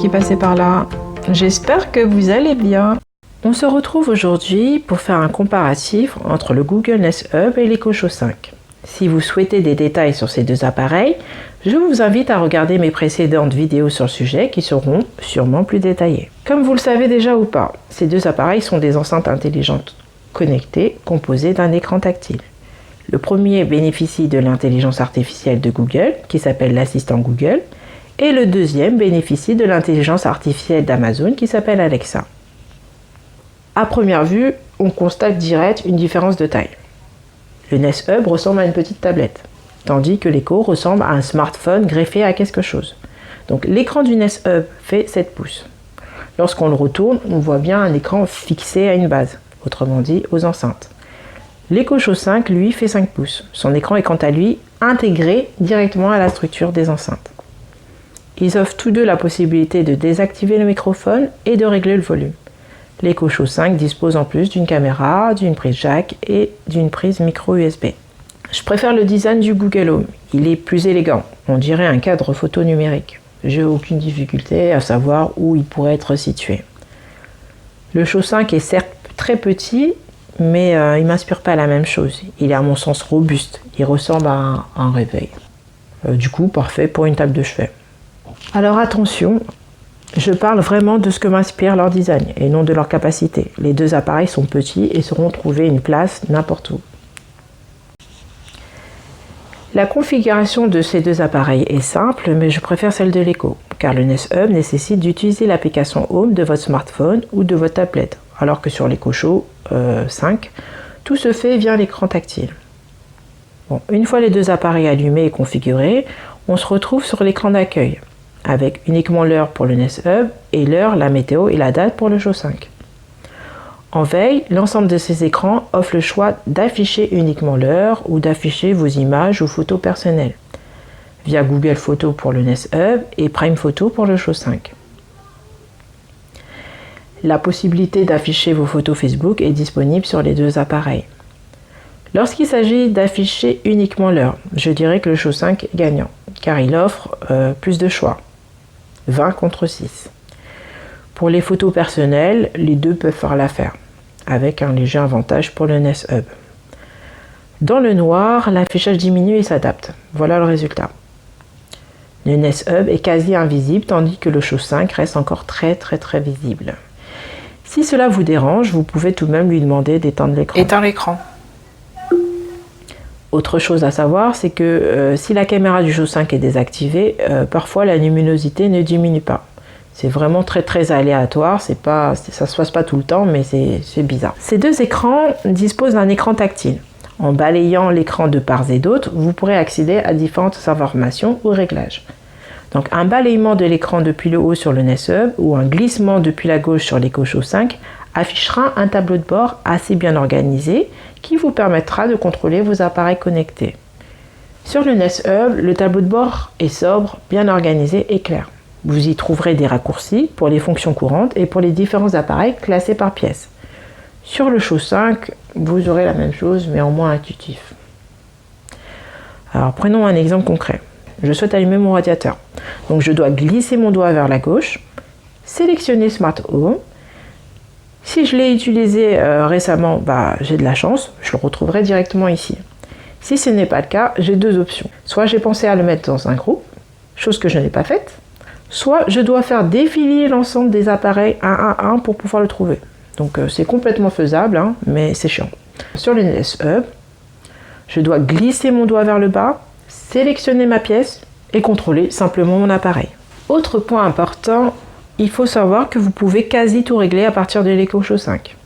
qui passez par là. J'espère que vous allez bien. On se retrouve aujourd'hui pour faire un comparatif entre le Google Nest Hub et l'Echo Show 5. Si vous souhaitez des détails sur ces deux appareils, je vous invite à regarder mes précédentes vidéos sur le sujet qui seront sûrement plus détaillées. Comme vous le savez déjà ou pas, ces deux appareils sont des enceintes intelligentes connectées composées d'un écran tactile. Le premier bénéficie de l'intelligence artificielle de Google, qui s'appelle l'assistant Google, et le deuxième bénéficie de l'intelligence artificielle d'Amazon, qui s'appelle Alexa. À première vue, on constate direct une différence de taille. Le Nest Hub ressemble à une petite tablette, tandis que l'Echo ressemble à un smartphone greffé à quelque chose. Donc l'écran du Nest Hub fait 7 pouces. Lorsqu'on le retourne, on voit bien un écran fixé à une base, autrement dit aux enceintes. L'Echo Show 5, lui, fait 5 pouces. Son écran est quant à lui intégré directement à la structure des enceintes. Ils offrent tous deux la possibilité de désactiver le microphone et de régler le volume. L'Echo Show 5 dispose en plus d'une caméra, d'une prise jack et d'une prise micro USB. Je préfère le design du Google Home. Il est plus élégant, on dirait un cadre photo numérique. J'ai aucune difficulté à savoir où il pourrait être situé. Le Show 5 est certes très petit, mais il ne m'inspire pas la même chose. Il est à mon sens robuste, il ressemble à un réveil. Du coup, parfait pour une table de chevet. Alors attention, je parle vraiment de ce que m'inspire leur design et non de leur capacité. Les deux appareils sont petits et sauront trouver une place n'importe où. La configuration de ces deux appareils est simple, mais je préfère celle de l'Echo, car le Nest Hub nécessite d'utiliser l'application Home de votre smartphone ou de votre tablette, alors que sur l'Echo Show 5, tout se fait via l'écran tactile. Bon, une fois les deux appareils allumés et configurés, on se retrouve sur l'écran d'accueil, avec uniquement l'heure pour le Nest Hub et l'heure, la météo et la date pour le Show 5. En veille, l'ensemble de ces écrans offre le choix d'afficher uniquement l'heure ou d'afficher vos images ou photos personnelles, via Google Photos pour le Nest Hub et Prime Photo pour le Show 5. La possibilité d'afficher vos photos Facebook est disponible sur les deux appareils. Lorsqu'il s'agit d'afficher uniquement l'heure, je dirais que le Show 5 est gagnant, car il offre plus de choix, 20 contre 6. Pour les photos personnelles, les deux peuvent faire l'affaire, avec un léger avantage pour le Nest Hub. Dans le noir, l'affichage diminue et s'adapte. Voilà le résultat. Le Nest Hub est quasi invisible, tandis que le Show 5 reste encore très visible. Si cela vous dérange, vous pouvez tout de même lui demander d'éteindre l'écran. Éteins l'écran. Autre chose à savoir, c'est que si la caméra du Show 5 est désactivée, parfois la luminosité ne diminue pas. C'est vraiment très aléatoire, ça se passe pas tout le temps, mais c'est bizarre. Ces deux écrans disposent d'un écran tactile. En balayant l'écran de part et d'autre, vous pourrez accéder à différentes informations ou réglages. Donc un balayement de l'écran depuis le haut sur le Nest Hub ou un glissement depuis la gauche sur l'Echo Show 5 affichera un tableau de bord assez bien organisé qui vous permettra de contrôler vos appareils connectés. Sur le Nest Hub, le tableau de bord est sobre, bien organisé et clair. Vous y trouverez des raccourcis pour les fonctions courantes et pour les différents appareils classés par pièce. Sur le Show 5, vous aurez la même chose mais en moins intuitif. Alors prenons un exemple concret. Je souhaite allumer mon radiateur. Donc je dois glisser mon doigt vers la gauche, sélectionner Smart Home. Si je l'ai utilisé récemment, j'ai de la chance, je le retrouverai directement ici. Si ce n'est pas le cas, j'ai deux options. Soit j'ai pensé à le mettre dans un groupe, chose que je n'ai pas faite, soit je dois faire défiler l'ensemble des appareils un à un pour pouvoir le trouver. Donc c'est complètement faisable, mais c'est chiant. Sur le Nest Hub, je dois glisser mon doigt vers le bas, sélectionner ma pièce et contrôler simplement mon appareil. Autre point important, il faut savoir que vous pouvez quasi tout régler à partir de l'Echo Show 5.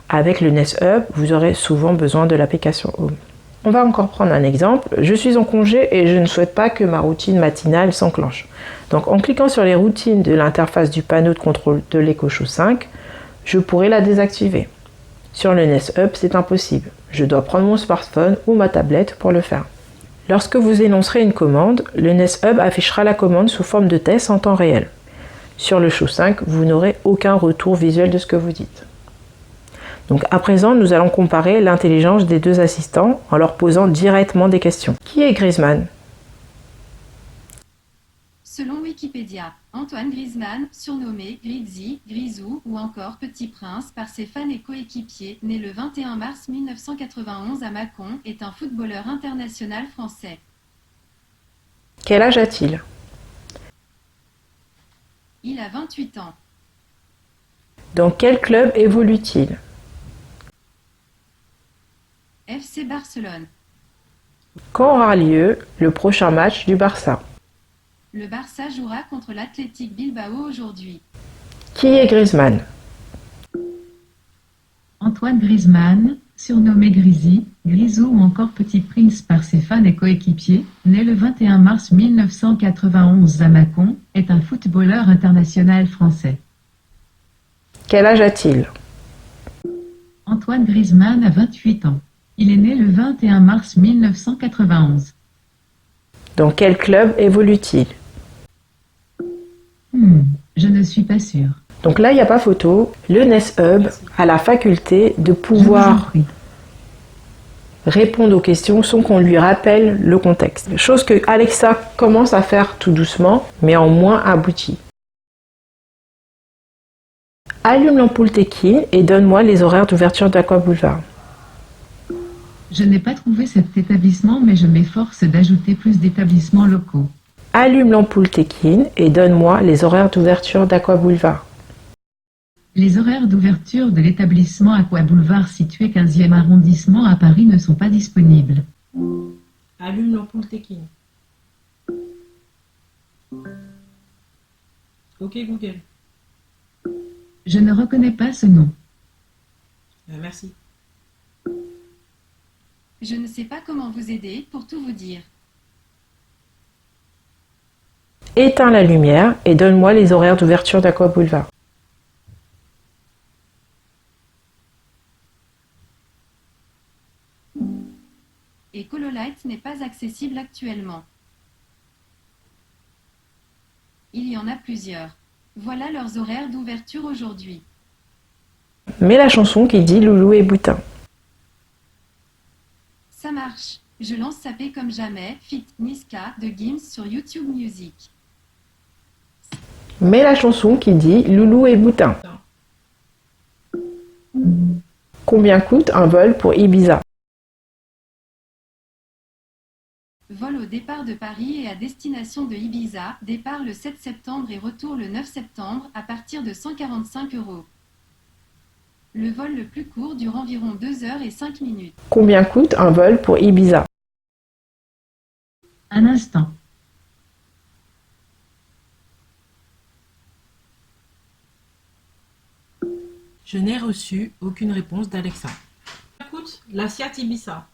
Avec le Nest Hub, vous aurez souvent besoin de l'application Home. On va encore prendre un exemple. Je suis en congé et je ne souhaite pas que ma routine matinale s'enclenche. Donc en cliquant sur les routines de l'interface du panneau de contrôle de l'Echo Show 5, je pourrais la désactiver. Sur le Nest Hub, c'est impossible. Je dois prendre mon smartphone ou ma tablette pour le faire. Lorsque vous énoncerez une commande, le Nest Hub affichera la commande sous forme de test en temps réel. Sur le Show 5, vous n'aurez aucun retour visuel de ce que vous dites. Donc à présent, nous allons comparer l'intelligence des deux assistants en leur posant directement des questions. Qui est Griezmann? Selon Wikipédia, Antoine Griezmann, surnommé Grizzy, Grisou ou encore Petit Prince par ses fans et coéquipiers, né le 21 mars 1991 à Mâcon, est un footballeur international français. Quel âge a-t-il? Il a 28 ans. Dans quel club évolue-t-il? FC Barcelone. Quand aura lieu le prochain match du Barça? Le Barça jouera contre l'Athletic Bilbao aujourd'hui. Qui est Griezmann? Antoine Griezmann, surnommé Grizzy, Grisou ou encore Petit Prince par ses fans et coéquipiers, né le 21 mars 1991 à Mâcon, est un footballeur international français. Quel âge a-t-il? Antoine Griezmann a 28 ans. Il est né le 21 mars 1991. Dans quel club évolue-t-il? Je ne suis pas sûre. Donc là, il n'y a pas photo. Le NESHub a la faculté de Je vous en pouvoir prie. répondre aux questions sans qu'on lui rappelle le contexte. Chose que Alexa commence à faire tout doucement, mais en moins abouti. Allume l'ampoule Tekin et donne-moi les horaires d'ouverture d'Aqua Boulevard. Je n'ai pas trouvé cet établissement, mais je m'efforce d'ajouter plus d'établissements locaux. Allume l'ampoule Tekin et donne-moi les horaires d'ouverture d'Aqua Boulevard. Les horaires d'ouverture de l'établissement Aqua Boulevard situé 15e arrondissement à Paris ne sont pas disponibles. Allume l'ampoule Tekin. Ok Google. Je ne reconnais pas ce nom. Merci. Je ne sais pas comment vous aider, pour tout vous dire. Éteins la lumière et donne-moi les horaires d'ouverture d'Aqua Boulevard. Et Cololite n'est pas accessible actuellement. Il y en a plusieurs. Voilà leurs horaires d'ouverture aujourd'hui. Mets la chanson qui dit Loulou et Boutin. Ça marche. Je lance Sapé comme jamais, feat. Niska de Gims sur YouTube Music. Mets la chanson qui dit Loulou et Boutin. Combien coûte un vol pour Ibiza? Vol au départ de Paris et à destination de Ibiza, départ le 7 septembre et retour le 9 septembre à partir de 145 €. Le vol le plus court dure environ 2 heures et 5 minutes. Combien coûte un vol pour Ibiza? Un instant. Je n'ai reçu aucune réponse d'Alexa. Écoute, la Fiat Ibiza.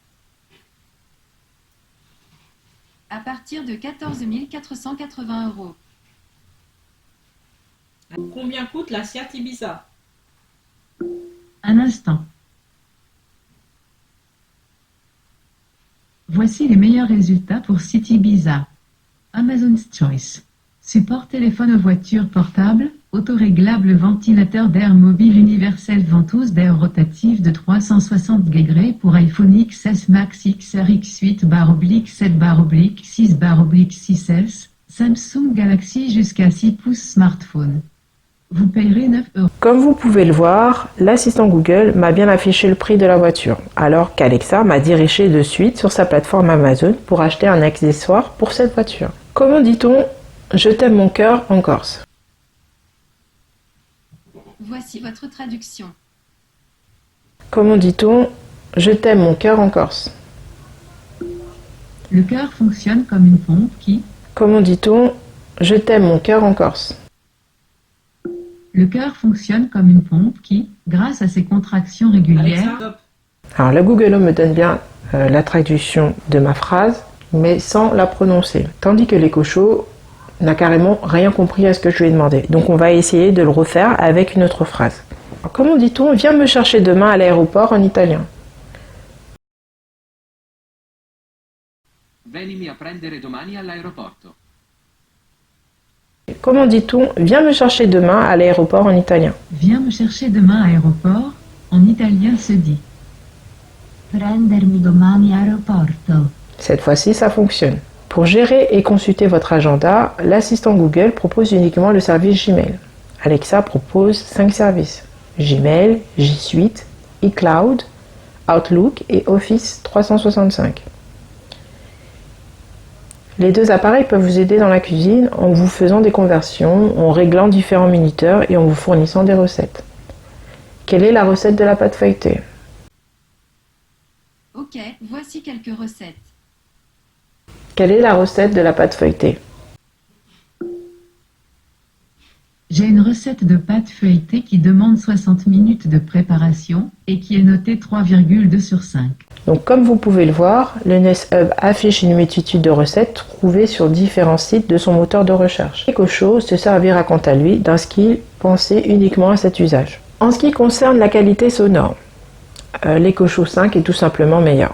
À partir de 14 480 €. Combien coûte la Fiat Ibiza? Un instant. Voici les meilleurs résultats pour City Ibiza. Amazon's Choice. Support téléphone aux voitures portables, autoréglable ventilateur d'air mobile universel ventouse d'air rotative de 360 degrés pour iPhone XS Max XR X8/7/6/6/6S, Samsung Galaxy jusqu'à 6 pouces smartphone. Vous payerez 9 €. Comme vous pouvez le voir, l'assistant Google m'a bien affiché le prix de la voiture, alors qu'Alexa m'a dirigé de suite sur sa plateforme Amazon pour acheter un accessoire pour cette voiture. Comment dit-on « Je t'aime mon cœur » en corse? Voici votre traduction. Comment dit-on « Je t'aime mon cœur » en corse? Le cœur fonctionne comme une pompe qui... Comment dit-on « Je t'aime mon cœur » en corse? Le cœur fonctionne comme une pompe qui, grâce à ses contractions régulières... Alexa, stop. Alors la Google Home me donne bien la traduction de ma phrase, mais sans la prononcer. Tandis que l'Echo Show n'a carrément rien compris à ce que je lui ai demandé. Donc on va essayer de le refaire avec une autre phrase. Alors, comment dit-on « Viens me chercher demain à l'aéroport » en italien? Venimi a prendere domani all'aeroporto. Comment dit-on « Viens me chercher demain à l'aéroport » en italien? Viens me chercher demain à l'aéroport, en italien se dit. Prendermi domani a aeroporto. Cette fois-ci, ça fonctionne. Pour gérer et consulter votre agenda, l'assistant Google propose uniquement le service Gmail. Alexa propose 5 services: Gmail, G Suite, iCloud, Outlook et Office 365. Les deux appareils peuvent vous aider dans la cuisine en vous faisant des conversions, en réglant différents minuteurs et en vous fournissant des recettes. Quelle est la recette de la pâte feuilletée? Ok, voici quelques recettes. Quelle est la recette de la pâte feuilletée? J'ai une recette de pâte feuilletée qui demande 60 minutes de préparation et qui est notée 3,2 sur 5. Donc comme vous pouvez le voir, le Nest Hub affiche une multitude de recettes trouvées sur différents sites de son moteur de recherche. Ecocho se servira quant à lui d'un skill pensé uniquement à cet usage. En ce qui concerne la qualité sonore, l'Ecocho 5 est tout simplement meilleur.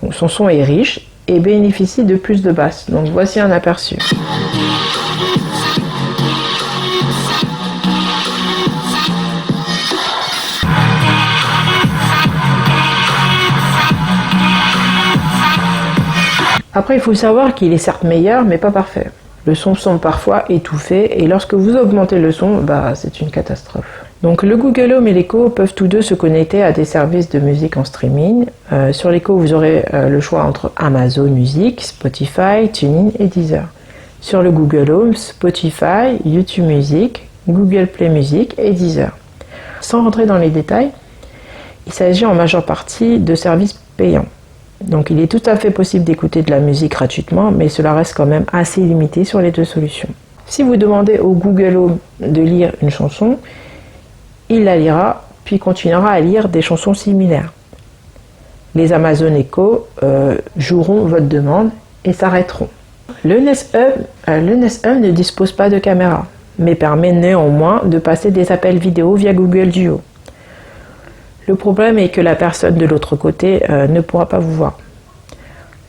Donc, son son est riche et bénéficie de plus de basses. Donc voici un aperçu. Après, il faut savoir qu'il est certes meilleur, mais pas parfait. Le son semble parfois étouffé, et lorsque vous augmentez le son, c'est une catastrophe. Donc le Google Home et l'Echo peuvent tous deux se connecter à des services de musique en streaming. Sur l'Echo, vous aurez le choix entre Amazon Music, Spotify, TuneIn et Deezer. Sur le Google Home, Spotify, YouTube Music, Google Play Music et Deezer. Sans rentrer dans les détails, il s'agit en majeure partie de services payants. Donc il est tout à fait possible d'écouter de la musique gratuitement, mais cela reste quand même assez limité sur les deux solutions. Si vous demandez au Google Home de lire une chanson, il la lira, puis continuera à lire des chansons similaires. Les Amazon Echo joueront votre demande et s'arrêteront. Le Nest Hub ne dispose pas de caméra, mais permet néanmoins de passer des appels vidéo via Google Duo. Le problème est que la personne de l'autre côté ne pourra pas vous voir.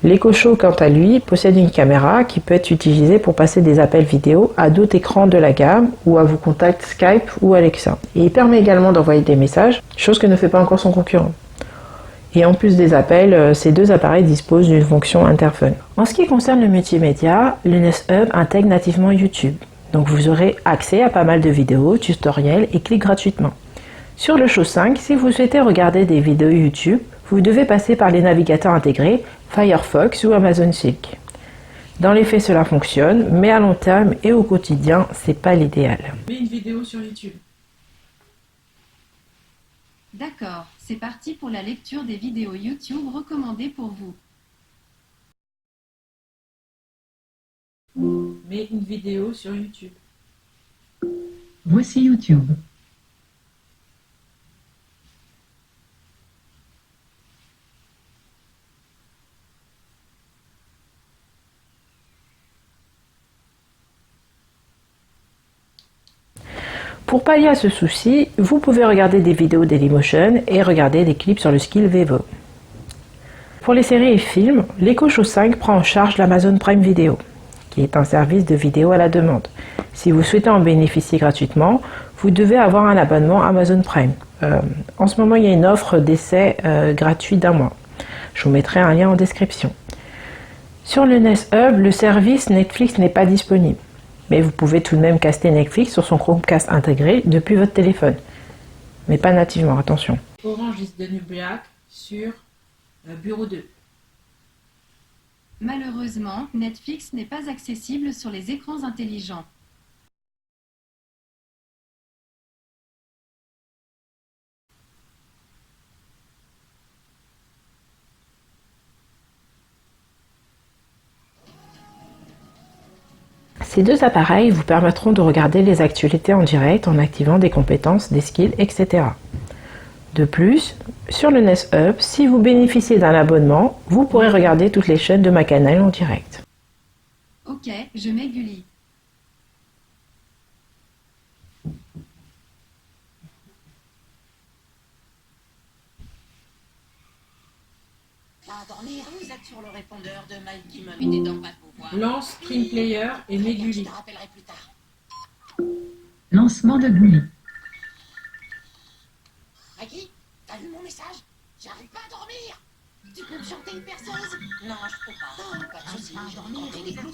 L'Ecocho, quant à lui, possède une caméra qui peut être utilisée pour passer des appels vidéo à d'autres écrans de la gamme ou à vos contacts Skype ou Alexa. Et il permet également d'envoyer des messages, chose que ne fait pas encore son concurrent. Et en plus des appels, ces deux appareils disposent d'une fonction interphone. En ce qui concerne le multimédia, le Nest Hub intègre nativement YouTube. Donc vous aurez accès à pas mal de vidéos, tutoriels et clics gratuitement. Sur le Show 5, si vous souhaitez regarder des vidéos YouTube, vous devez passer par les navigateurs intégrés Firefox ou Amazon Silk. Dans les faits, cela fonctionne, mais à long terme et au quotidien, c'est pas l'idéal. Mets une vidéo sur YouTube. D'accord, c'est parti pour la lecture des vidéos YouTube recommandées pour vous. Mets une vidéo sur YouTube. Voici YouTube. Pour pallier à ce souci, vous pouvez regarder des vidéos Dailymotion et regarder des clips sur le skill Vevo. Pour les séries et films, l'Ecocho 5 prend en charge l'Amazon Prime Video, qui est un service de vidéo à la demande. Si vous souhaitez en bénéficier gratuitement, vous devez avoir un abonnement Amazon Prime. En ce moment, il y a une offre d'essai gratuit d'1 mois. Je vous mettrai un lien en description. Sur le Nest Hub, le service Netflix n'est pas disponible. Mais vous pouvez tout de même caster Netflix sur son Chromecast intégré depuis votre téléphone. Mais pas nativement, attention. Orange is the New Black sur Bureau 2. Malheureusement, Netflix n'est pas accessible sur les écrans intelligents. Ces deux appareils vous permettront de regarder les actualités en direct en activant des compétences, des skills, etc. De plus, sur le Nest Hub, si vous bénéficiez d'un abonnement, vous pourrez regarder toutes les chaînes de ma canal en direct. Ok, je mets Gulli. Dormir, vous êtes sur le répondeur de Mike Kimmon. Une des dents pas de pouvoir. Lance Screen Player et mets Je Gulli. te rappellerai plus tard. Lancement de Gulli. Maggie, t'as vu mon message? J'arrive pas à dormir. Tu peux me chanter une perceuse? Non, je peux pas. Pas de soucis, je vais compter les clous.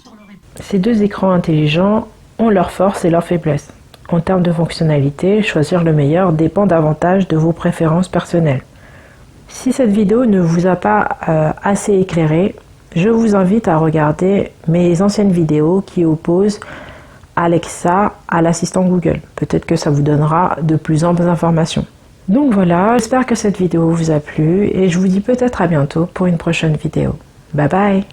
Ces deux écrans intelligents ont leurs forces et leurs faiblesses. En termes de fonctionnalité, choisir le meilleur dépend davantage de vos préférences personnelles. Si cette vidéo ne vous a pas assez éclairé, je vous invite à regarder mes anciennes vidéos qui opposent Alexa à l'assistant Google. Peut-être que ça vous donnera de plus amples informations. Donc voilà, j'espère que cette vidéo vous a plu et je vous dis peut-être à bientôt pour une prochaine vidéo. Bye bye!